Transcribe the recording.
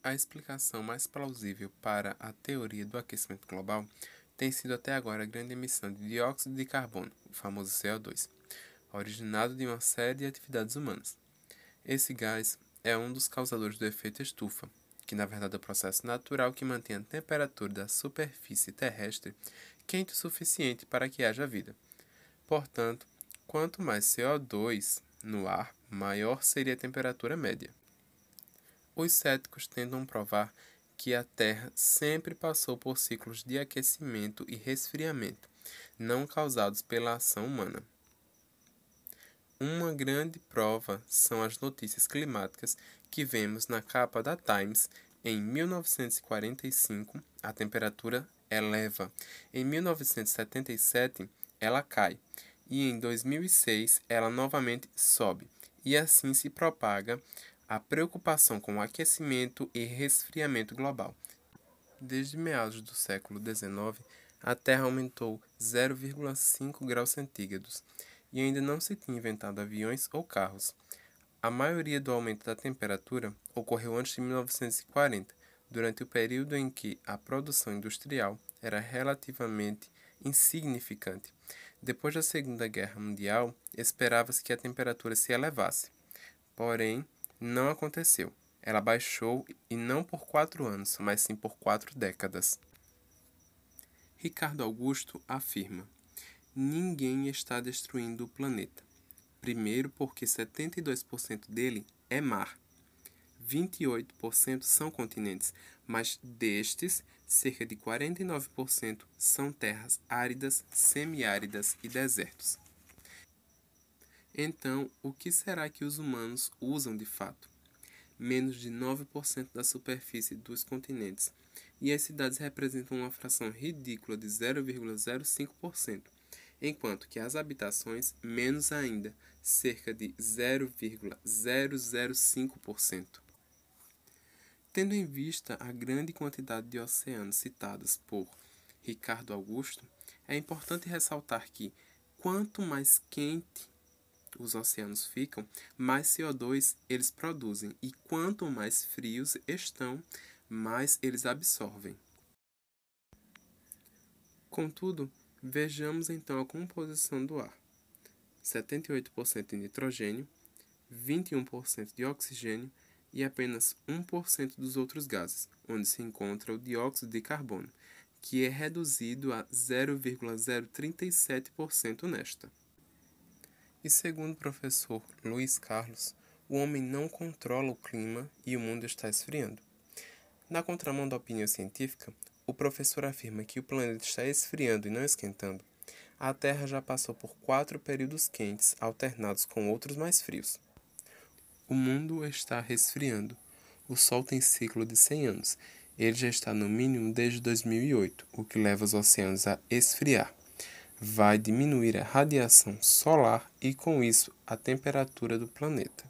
A explicação mais plausível para a teoria do aquecimento global tem sido até agora a grande emissão de dióxido de carbono, o famoso CO2, originado de uma série de atividades humanas. Esse gás é um dos causadores do efeito estufa, que na verdade é o processo natural que mantém a temperatura da superfície terrestre quente o suficiente para que haja vida. Portanto, quanto mais CO2 no ar, maior seria a temperatura média. Os céticos tentam provar que a Terra sempre passou por ciclos de aquecimento e resfriamento, não causados pela ação humana. Uma grande prova são as notícias climáticas que vemos na capa da Times. Em 1945, a temperatura eleva. Em 1977, ela cai. E em 2006, ela novamente sobe. E assim se propaga a preocupação com o aquecimento e resfriamento global. Desde meados do século XIX, a Terra aumentou 0,5 graus centígrados e ainda não se tinha inventado aviões ou carros. A maioria do aumento da temperatura ocorreu antes de 1940, durante o período em que a produção industrial era relativamente insignificante. Depois da Segunda Guerra Mundial, esperava-se que a temperatura se elevasse. Porém, não aconteceu. Ela baixou e não por 4 anos, mas sim por 4 décadas. Ricardo Augusto afirma: ninguém está destruindo o planeta. Primeiro, porque 72% dele é mar. 28% são continentes, mas destes, cerca de 49% são terras áridas, semiáridas e desertos. Então, o que será que os humanos usam de fato? Menos de 9% da superfície dos continentes, e as cidades representam uma fração ridícula de 0,05%, enquanto que as habitações, menos ainda, cerca de 0,005%. Tendo em vista a grande quantidade de oceanos citados por Ricardo Augusto, é importante ressaltar que, quanto mais quente os oceanos ficam, mais CO2 eles produzem, e quanto mais frios estão, mais eles absorvem. Contudo, vejamos então a composição do ar: 78% de nitrogênio, 21% de oxigênio e apenas 1% dos outros gases, onde se encontra o dióxido de carbono, que é reduzido a 0,037% nesta. E segundo o professor Luiz Carlos, o homem não controla o clima e o mundo está esfriando. Na contramão da opinião científica, o professor afirma que o planeta está esfriando e não esquentando. A Terra já passou por 4 períodos quentes, alternados com outros mais frios. O mundo está resfriando. O Sol tem ciclo de 100 anos. Ele já está no mínimo desde 2008, o que leva os oceanos a esfriar. Vai diminuir a radiação solar e, com isso, a temperatura do planeta.